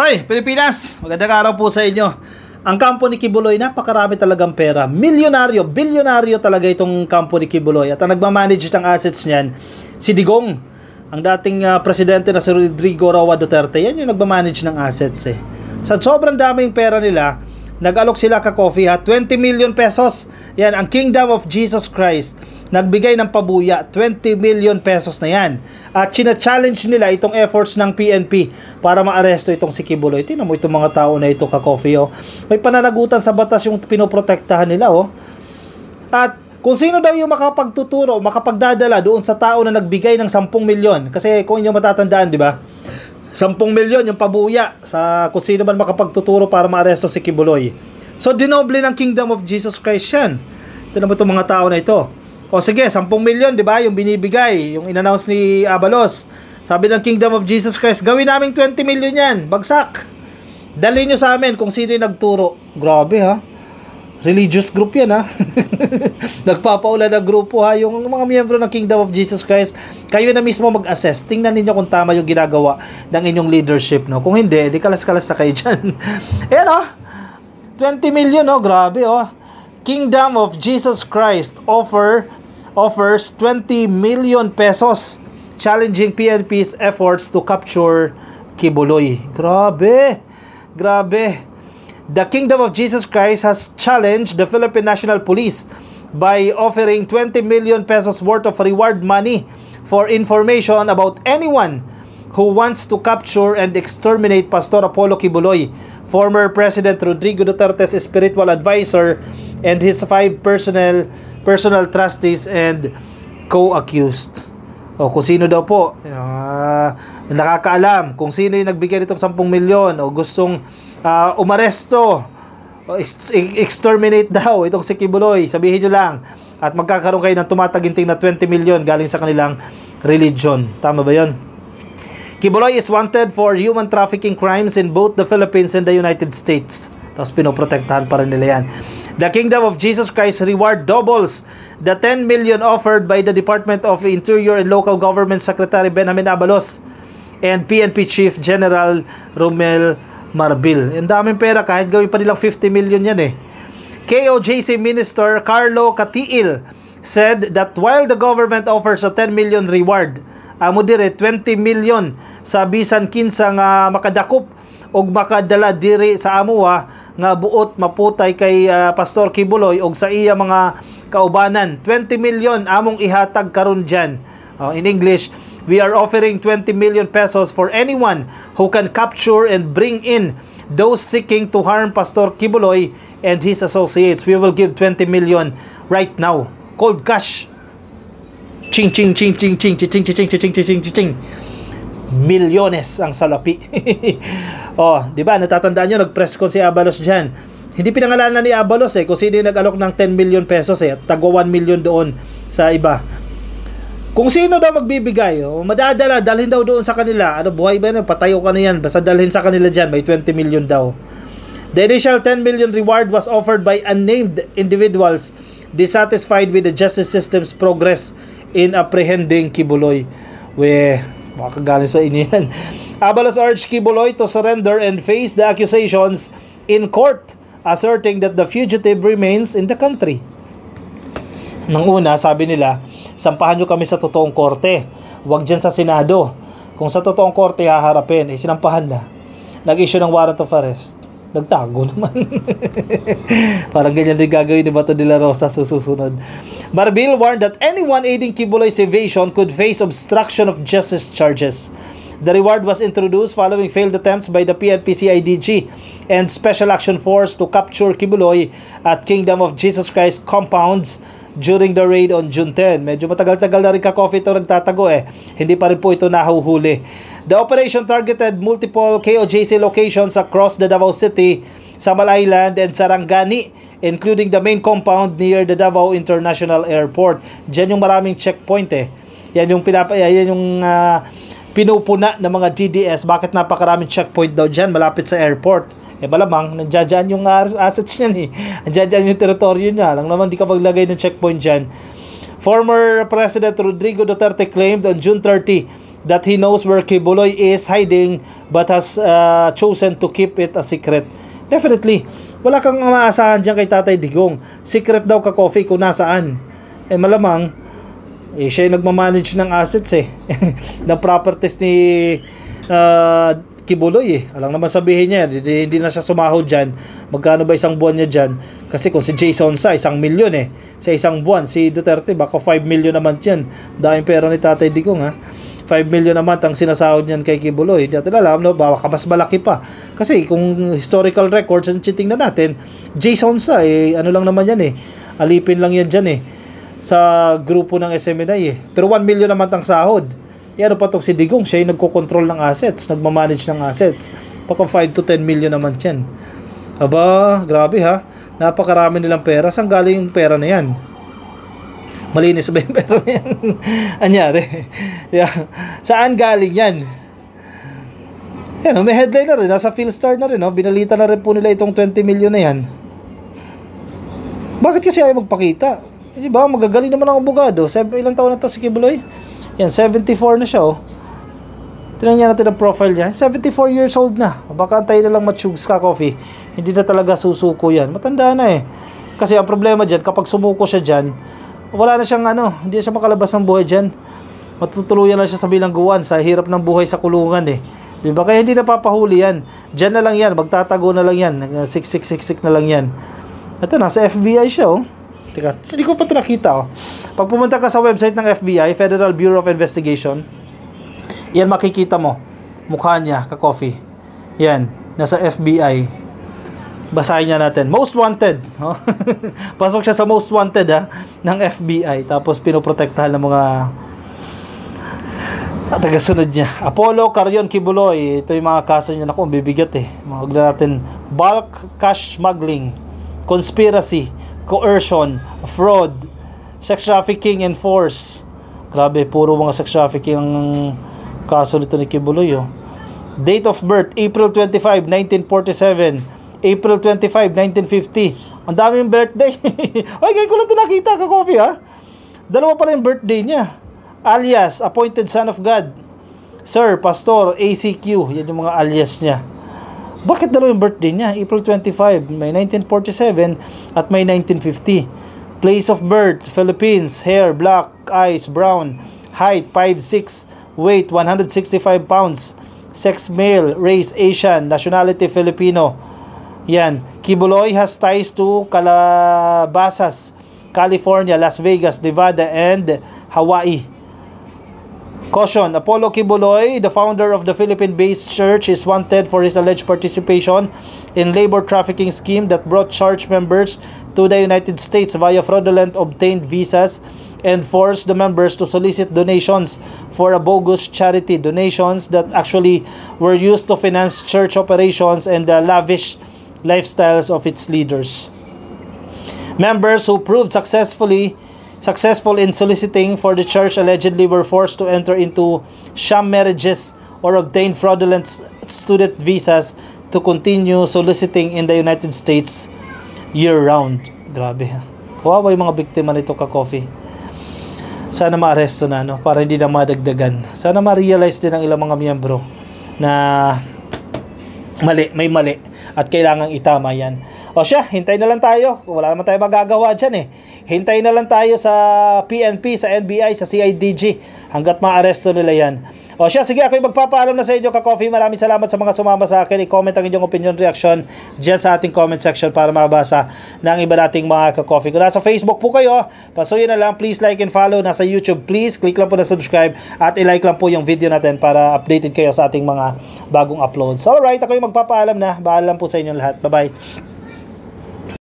Hoy, Pilipinas! Magandang araw po sa inyo. Ang kampo ni Kibuloy, napakarami talagang pera. Milyonaryo, bilyonaryo talaga itong kampo ni Kibuloy. At ang nagmamanage ng assets niyan, si Digong. Ang dating presidente na si Rodrigo Roa Duterte, yan yung nagmamanage ng assets eh. Sa sobrang daming pera nila, nag-alok sila ka-coffee 20 million pesos. Yan, ang Kingdom of Jesus Christ. Nagbigay ng pabuya, 20 million pesos na yan. At china-challenge nila itong efforts ng PNP para maaresto itong si Kibuloy. Tingnan mo itong mga tao na ito ka-coffee. Oh. May pananagutan sa batas yung pinoprotektahan nila. Oh. At kung sino daw yung makapagtuturo, makapagdadala doon sa tao na nagbigay ng 10 milyon. Kasi kung inyo matatandaan, di ba? 10 milyon yung pabuya sa kung sino man makapagtuturo para maaresto si Kibuloy. So, dinoble ng Kingdom of Jesus Christ yan. Tingnan mo itong mga tao na ito. O sige, 10 milyon, di ba? Yung binibigay, yung in-announce ni Abalos. Sabi ng Kingdom of Jesus Christ, gawin namin 20 milyon yan. Bagsak. Dalhin nyo sa amin kung sino yung nagturo. Grabe ha. Religious group yan ha. Nagpapaula na grupo ha. Yung mga miyembro ng Kingdom of Jesus Christ, kayo na mismo mag-assess. Tingnan ninyo kung tama yung ginagawa ng inyong leadership. No? Kung hindi, di kalas-kalas na kayo dyan. Ayan o. 20 million o. Grabe o. Kingdom of Jesus Christ offers 20 million pesos challenging PNP's efforts to capture Kibuloy. Grabe. Grabe. The Kingdom of Jesus Christ has challenged the Philippine National Police by offering 20 million pesos worth of reward money for information about anyone who wants to capture and exterminate Pastor Apollo Kibuloy, former President Rodrigo Duterte's spiritual advisor, and his 5 personal trustees and co-accused. O kung sino daw po nakakaalam kung sino yung nagbigay nitong 10 milyon o gustong umaresto o exterminate daw itong si Kibuloy, sabihin nyo lang at magkakaroon kayo ng tumataginting na 20 milyon galing sa kanilang religion. Tama ba yun? Kibuloy is wanted for human trafficking crimes in both the Philippines and the United States. Tapos pinoprotektahan pa rin nila yan. The Kingdom of Jesus Christ reward doubles the 10 million offered by the Department of Interior and Local Government Secretary Benjamin Abalos and PNP Chief General Romel Marbil. Ang daming pera, kahit gawin pa nilang 50 million yan eh. KOJC Minister Carlo Catiil said that while the government offers a 10 million reward, amo dire 20 million sa bisan kinsa nga makadakop og makadala diri sa amuha nga buot maputay kay Pastor Kibuloy og sa iya mga kaubanan. 20 million among ihatag karon diyan. In English, we are offering 20 million pesos for anyone who can capture and bring in those seeking to harm Pastor Kibuloy and his associates. We will give 20 million right now. Cold cash. Ching ching ching ching ching ching ching ching ching ching ching ching. Milyones ang salapi. Oh, di ba? Natatandaan nyo, nag-press ko si Abalos dyan. Hindi pinangalanan ni Abalos kung sino yung nag-alok ng 10 million pesos at tagwa 1 million doon sa iba. Kung sino daw magbibigay, madadala, dalhin daw doon sa kanila. Ano, buhay ba yun? Patayo ka na yan. Basta dalhin sa kanila dyan, may 20 million daw. The initial 10 million reward was offered by unnamed individuals dissatisfied with the justice system's progress in apprehending Kibuloy. Makagaling sa inyo yan. Abalos urged Kibuloy to surrender and face the accusations in court, asserting that the fugitive remains in the country. Nang una, sabi nila, sampahan nyo kami sa totoong korte. Huwag dyan sa Senado. Kung sa totoong korte haharapin, sinampahan na. Nag-issue ng warrant of arrest. Nagtago naman. Parang ganyan din gagawin ni Bato de la Rosa susunod. Marbil warned that anyone aiding Kibuloy's evasion could face obstruction of justice charges. The reward was introduced following failed attempts by the PNP-CIDG and Special Action Force to capture Kibuloy at Kingdom of Jesus Christ compounds during the raid on June 10. Medyo matagal-tagal na rin ka-coffee ito nagtatago Hindi pa rin po ito nahuhuli. The operation targeted multiple KOJC locations across the Davao City, Samal Island, and Sarangani, including the main compound near the Davao International Airport. Diyan yung maraming checkpoint Yan yung pinupuna ng mga DDS. Bakit napakaraming checkpoint daw dyan malapit sa airport? Malamang, nandiyan yung assets niyan Nandiyan yung teritoryo niya. Lang naman di ka maglagay ng checkpoint dyan. Former President Rodrigo Duterte claimed on June 30 that he knows where Kibuloy is hiding but has chosen to keep it a secret. Definitely, wala kang maasahan dyan kay Tatay Digong. Secret daw ka coffee kung nasaan. Malamang, siya yung nagmamanage ng assets ng properties ni Kibuloy Alang naman sabihin niya, hindi na siya sumahod dyan. Magkano ba isang buwan niya dyan? Kasi kung si Jason sa 1 milyon sa isang buwan, si Duterte baka 5 million naman dyan. Dahil pera ni Tatay Digong 5 million naman ang sinasahod niyan kay Kibuloy. Hindi natin alam, no? Baka mas malaki pa. Kasi kung historical records ang titingnan natin, Jason sa ano lang naman yan alipin lang yan dyan sa grupo ng SMNI Pero 1 million naman ang sahod. Ano pa itong si Digong, siya yung nagko-control ng assets, nagmamanage ng assets. Baka 5 to 10 million naman yan. Aba, grabe napakarami nilang pera. Saan galing yung pera na yan? Malinis ba yung pera na yan? Anyari? Saan galing yan? May headline na rin, nasa Philstar na rin binalita na rin po nila itong 20 million na yan. Bakit kasi ayaw magpakita? Diba, magagaling naman ang abogado. Ilang taon na to si Kibuloy? Yan, 74 na siya Tingnan natin ang profile niya. 74 years old na. Baka antayin na lang matsugs ka coffee. Hindi na talaga susuko yan. Matanda na Kasi ang problema dyan, kapag sumuko siya dyan, wala na siyang hindi na siya makalabas ng buhay dyan. Matutuluyan na siya sa bilangguan sa hirap ng buhay sa kulungan Diba? Kaya hindi na papahuli yan. Dyan na lang yan. Magtatago na lang yan. Siksik na lang yan. Ito, nasa FBI siya Teka, hindi ko pa ito nakita Pag pumunta ka sa website ng FBI, Federal Bureau of Investigation, yan makikita mo. Mukha niya, ka-coffee. Yan, nasa FBI. Basahin niya natin. Most wanted. Pasok siya sa most wanted ng FBI. Tapos pinoprotektahan ng mga tagasunod niya. Apollo Carion Kibuloy. Ito yung mga kaso niya. Naku, bibigat Mga natin. Bulk cash smuggling, conspiracy, coercion, fraud, sex trafficking and force. Grabe, puro mga sex trafficking ang kaso nito ni Kibuloy Date of birth, April 25, 1947. April 25, 1950. Ang daming birthday. Ay, kaya ko lang ito nakita ka-coffee Dalawa pala yung birthday niya. Alias, Appointed Son of God. Sir, Pastor, ACQ. Yan yung mga alias niya. Bakit dalawa yung birthday niya? April 25, may 1947 at may 1950. Place of birth, Philippines. Hair, black. Eyes, brown. Height, 5'6". Weight, 165 pounds. Sex, male. Race, Asian. Nationality, Filipino. Yan. Kibuloy has ties to Calabasas, California, Las Vegas, Nevada, and Hawaii. Caution, Apollo Kibuloy, the founder of the Philippine-based church, is wanted for his alleged participation in labor trafficking scheme that brought church members to the United States via fraudulent obtained visas and forced the members to solicit donations for a bogus charity, donations that actually were used to finance church operations and the lavish lifestyles of its leaders. Members who proved successful in soliciting for the church allegedly were forced to enter into sham marriages or obtain fraudulent student visas to continue soliciting in the United States year-round. Grabe Kawawa yung mga biktima nito ka-coffee. Sana ma-aresto na para hindi na madagdagan. Sana ma-realize din ng ilang mga miyembro na may mali at kailangang itama yan. O siya, hintay na lang tayo. Wala naman tayo magagawa dyan Hintay na lang tayo sa PNP, sa NBI, sa CIDG hanggat ma-aresto nila yan. O siya, sige, ako yung magpapaalam na sa inyo ka-coffee. Maraming salamat sa mga sumama sa akin. I-comment ang inyong opinion, reaction dyan sa ating comment section para mabasa ng iba nating mga ka-coffee. Kung nasa Facebook po kayo, pasuyin na lang. Please like and follow. Nasa YouTube, please click lang po na subscribe at i-like lang po yung video natin para updated kayo sa ating mga bagong uploads. Alright, ako yung magpapaalam na. Bahala lang po sa inyong lahat. Bye-bye.